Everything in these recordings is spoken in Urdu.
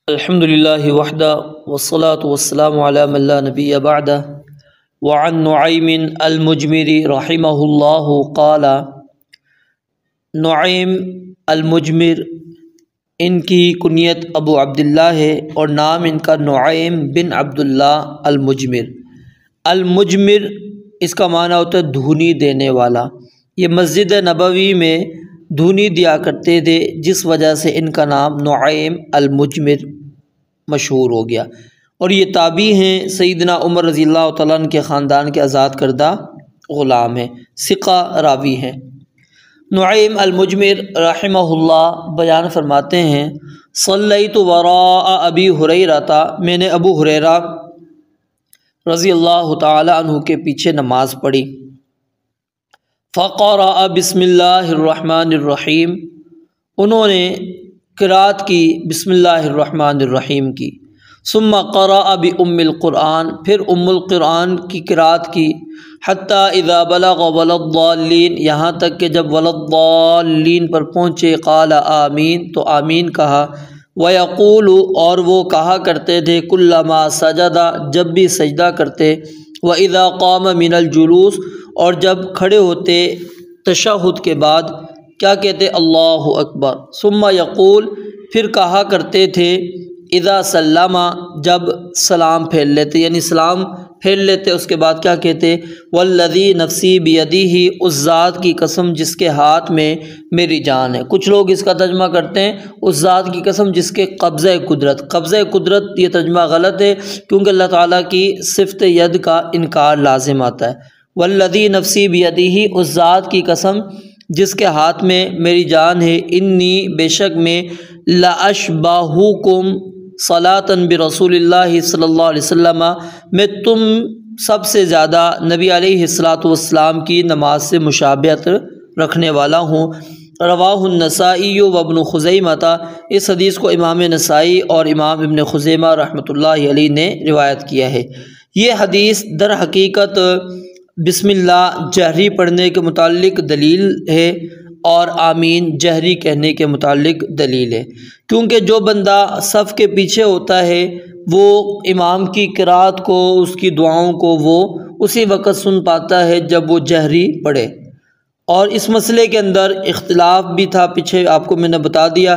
الحمد للہ وحدہ والصلاة والسلام علی من لا نبی بعدہ وعن نعیم المجمری رحمہ اللہ قال نعیم المجمر ان کی کنیت ابو عبداللہ ہے اور نام ان کا نعیم بن عبداللہ المجمر۔ المجمر اس کا معنی ہوتا ہے دھونی دینے والا۔ یہ مسجد نبوی میں دھونی دیا کرتے تھے، جس وجہ سے ان کا نام نعیم المجمر مشہور ہو گیا۔ اور یہ تابعی ہیں، سیدنا عمر رضی اللہ تعالیٰ عنہ کے خاندان کے آزاد کردہ غلام ہیں، ثقہ راوی ہیں۔ نعیم المجمر رحمہ اللہ بیان فرماتے ہیں صلیت وراء ابی ہریرہ، میں نے ابو ہریرہ رضی اللہ تعالیٰ عنہ کے پیچھے نماز پڑھی۔ فقرأ بسم اللہ الرحمن الرحیم، انہوں نے قرأت کی بسم اللہ الرحمن الرحیم کی۔ ثم قرأ بأم القرآن، پھر ام القرآن کی قرأت کی۔ حتی اذا بلغ وللضالین، یہاں تک کہ جب وللضالین پر پہنچے قال آمین، تو آمین کہا۔ ویقول، اور وہ کہا کرتے تھے کلما سجد، جب بھی سجدہ کرتے۔ واذا قام من الجلوس، اور جب کھڑے ہوتے تشہد کے بعد کیا کہتے؟ اللہ اکبر۔ ثم یقول، پھر کہا کرتے تھے اذا سلم، جب سلام پھیر لیتے، یعنی سلام پھیر لیتے اس کے بعد کیا کہتے؟ والذی نفسی بیدہ، اس ذات کی قسم جس کے ہاتھ میں میری جان ہے۔ کچھ لوگ اس کا ترجمہ کرتے ہیں اس ذات کی قسم جس کے قبضہ قدرت۔ قبضہ قدرت یہ ترجمہ غلط ہے، کیونکہ اللہ تعالیٰ کی صفت ید کا انکار لازم آتا ہے۔ والذی نفسی بیدہ، اس ذات کی قسم جس کے ہاتھ میں میری جان ہے، انی، بے شک میں، لاشبہکم صلاۃ برسول اللہ صلی اللہ علیہ وسلم، میں تم سب سے زیادہ نبی علیہ السلام کی نماز سے مشابہت رکھنے والا ہوں۔ رواہ النسائی وابن خزیمہ، اس حدیث کو امام نسائی اور امام ابن خزیمہ رحمۃ اللہ علیہ نے روایت کیا ہے۔ یہ حدیث در حقیقت بسم اللہ جہری پڑھنے کے متعلق دلیل ہے اور آمین جہری کہنے کے متعلق دلیل ہے، کیونکہ جو بندہ صف کے پیچھے ہوتا ہے وہ امام کی قرأت کو، اس کی دعاؤں کو وہ اسی وقت سن پاتا ہے جب وہ جہری پڑھے۔ اور اس مسئلے کے اندر اختلاف بھی تھا، پیچھے آپ کو میں نے بتا دیا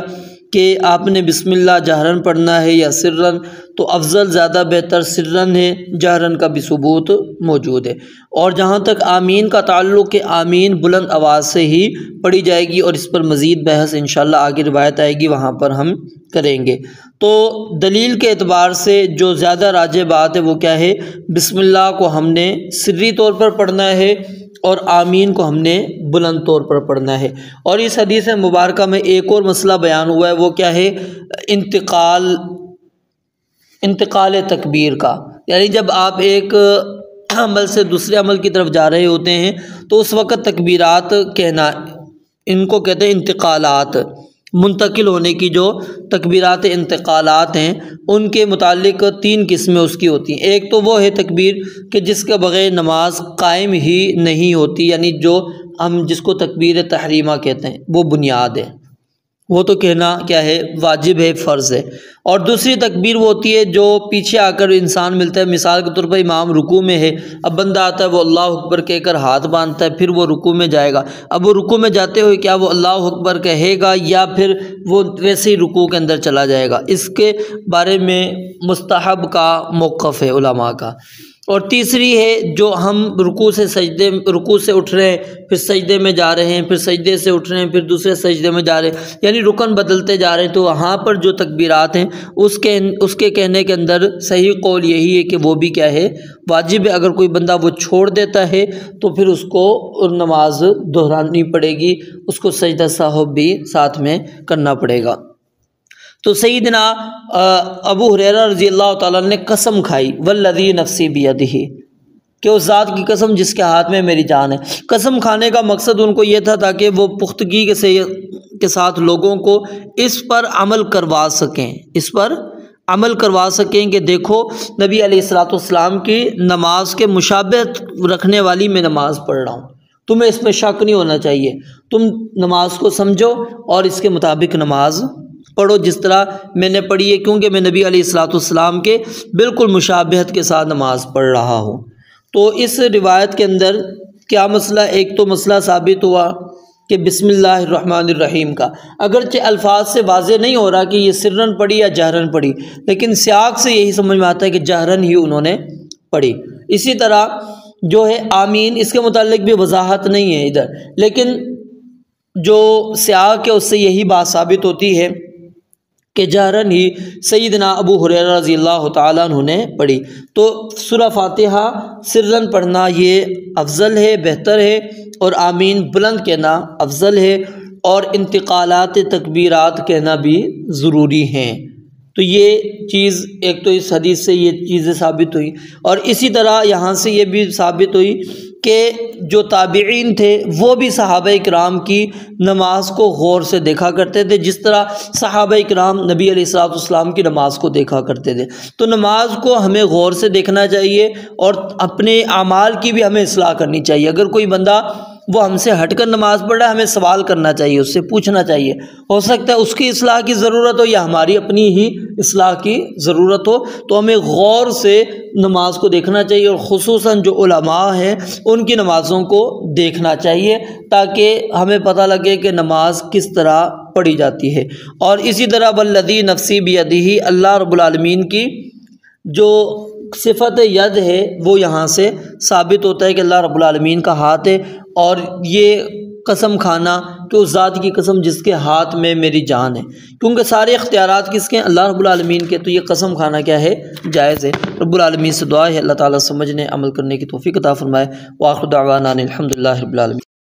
کہ آپ نے بسم اللہ جہرن پڑھنا ہے یا سرن، تو افضل زیادہ بہتر سرن ہے، جہرن کا بھی ثبوت موجود ہے۔ اور جہاں تک آمین کا تعلق ہے، آمین بلند آواز سے ہی پڑھی جائے گی، اور اس پر مزید بحث انشاءاللہ آگے روایت آئے گی، وہاں پر ہم کریں گے۔ تو دلیل کے اعتبار سے جو زیادہ راجح بات ہے وہ کیا ہے؟ بسم اللہ کو ہم نے سری طور پر پڑھنا ہے اور آمین کو ہم نے بلند طور پر پڑھنا ہے۔ اور اس حدیث مبارکہ میں ایک اور مسئلہ بیان ہوا ہے، وہ کیا ہے؟ انتقال تکبیر کا، یعنی جب آپ ایک عمل سے دوسرے عمل کی طرف جا رہے ہوتے ہیں تو اس وقت تکبیرات کہنا، ان کو کہتے ہیں انتقالات، منتقل ہونے کی جو تکبیرات انتقالات ہیں ان کے متعلق تین قسمیں اس کی ہوتی ہیں۔ ایک تو وہ ہے تکبیر کہ جس کے بغیر نماز قائم ہی نہیں ہوتی، یعنی جو ہم جس کو تکبیر تحریمہ کہتے ہیں، وہ بنیاد ہے، وہ تو کہنا کیا ہے؟ واجب ہے، فرض ہے۔ اور دوسری تکبیر وہ ہوتی ہے جو پیچھے آ کر انسان ملتا ہے، مثال کے طور پر امام رکوع میں ہے، اب بندہ آتا ہے وہ اللہ اکبر کہہ کر ہاتھ باندھتا ہے، پھر وہ رکوع میں جائے گا۔ اب وہ رکوع میں جاتے ہوئے کیا وہ اللہ اکبر کہے گا یا پھر وہ ویسے ہی رکوع کے اندر چلا جائے گا؟ اس کے بارے میں مستحب کا موقف ہے علماء کا۔ اور تیسری ہے جو ہم رکوع سے اٹھ رہے ہیں، پھر سجدے میں جا رہے ہیں، پھر سجدے سے اٹھ رہے ہیں، پھر دوسرے سجدے میں جا رہے ہیں، یعنی رکن بدلتے جا رہے ہیں، تو وہاں پر جو تکبیرات ہیں اس کے کہنے کے اندر صحیح قول یہی ہے کہ وہ بھی کیا ہے؟ واجب ہے۔ اگر کوئی بندہ وہ چھوڑ دیتا ہے تو پھر اس کو نماز دہرانی پڑے گی، اس کو سجدہ سہو بھی ساتھ میں کرنا پڑے گا۔ تو سیدنا ابو ہریرہ رضی اللہ تعالیٰ نے قسم کھائی والذی نفسی بیدہ، کہ اس ذات کی قسم جس کے ہاتھ میں میری جان ہے۔ قسم کھانے کا مقصد ان کو یہ تھا تاکہ وہ پختگی کے ساتھ لوگوں کو اس پر عمل کروا سکیں کہ دیکھو نبی علیہ السلام کی نماز کے مشابہت رکھنے والی میں نماز پڑھ رہا ہوں، تمہیں اس میں شک نہیں ہونا چاہیے، تم نماز کو سمجھو اور اس کے مطابق نماز پڑھو جس طرح میں نے پڑھی ہے، کیونکہ میں نبی علیہ الصلوۃ والسلام کے بالکل مشابہت کے ساتھ نماز پڑھ رہا ہوں۔ تو اس روایت کے اندر کیا مسئلہ، ایک تو مسئلہ ثابت ہوا کہ بسم اللہ الرحمن الرحیم کا، اگرچہ الفاظ سے واضح نہیں ہو رہا کہ یہ سرن پڑھی یا جہرن پڑھی، لیکن سیاق سے یہی سمجھ میں آتا ہے کہ جہرن ہی انہوں نے پڑھی۔ اسی طرح جو ہے آمین، اس کے متعلق بھی وضاحت نہیں ہے ادھر، لیکن جو سیاق ہے اس سے یہی بات ثابت ہوتی ہے کہ جہرن ہی سیدنا ابو ہریرہ رضی اللہ تعالیٰ عنہ نے پڑھی۔ تو سورہ فاتحہ سرن پڑھنا یہ افضل ہے، بہتر ہے، اور آمین بلند کہنا افضل ہے، اور انتقالات تکبیرات کہنا بھی ضروری ہیں۔ تو یہ چیز ایک تو اس حدیث سے یہ چیزیں ثابت ہوئی، اور اسی طرح یہاں سے یہ بھی ثابت ہوئی کہ جو تابعین تھے وہ بھی صحابہ کرام کی نماز کو غور سے دیکھا کرتے تھے، جس طرح صحابہ کرام نبی علیہ الصلوۃ والسلام کی نماز کو دیکھا کرتے تھے۔ تو نماز کو ہمیں غور سے دیکھنا چاہیے، اور اپنے اعمال کی بھی ہمیں اصلاح کرنی چاہیے۔ اگر کوئی بندہ وہ ہم سے ہٹ کر نماز پڑھ رہا ہے، ہمیں سوال کرنا چاہیے، اس سے پوچھنا چاہیے، ہو سکتا ہے اس کی اصلاح کی ضرورت ہو یا ہماری اپنی ہی اصلاح کی ضرورت ہو، تو ہمیں غور سے نماز کو دیکھنا چاہیے، اور خصوصاً جو علماء ہیں ان کی نمازوں کو دیکھنا چاہیے، تاکہ ہمیں پتہ لگے کہ نماز کس طرح پڑھی جاتی ہے۔ اور اسی طرح والذی نفسی بیدہ، اللہ رب العالمین کی جو صفت ید ہے وہ یہاں سے ثابت ہوتا ہے کہ اللہ رب العالمین کا ہاتھ ہے، اور یہ قسم کھانا کہ اس ذات کی قسم جس کے ہاتھ میں میری جان ہے، کیونکہ سارے اختیارات کس کے ہیں؟ اللہ رب العالمین کے، تو یہ قسم کھانا کیا ہے؟ جائز ہے۔ رب العالمین سے دعا ہے اللہ تعالیٰ سمجھنے عمل کرنے کی توفیق عطا فرمائے۔ وآخر دعوانا الحمدللہ رب العالمین۔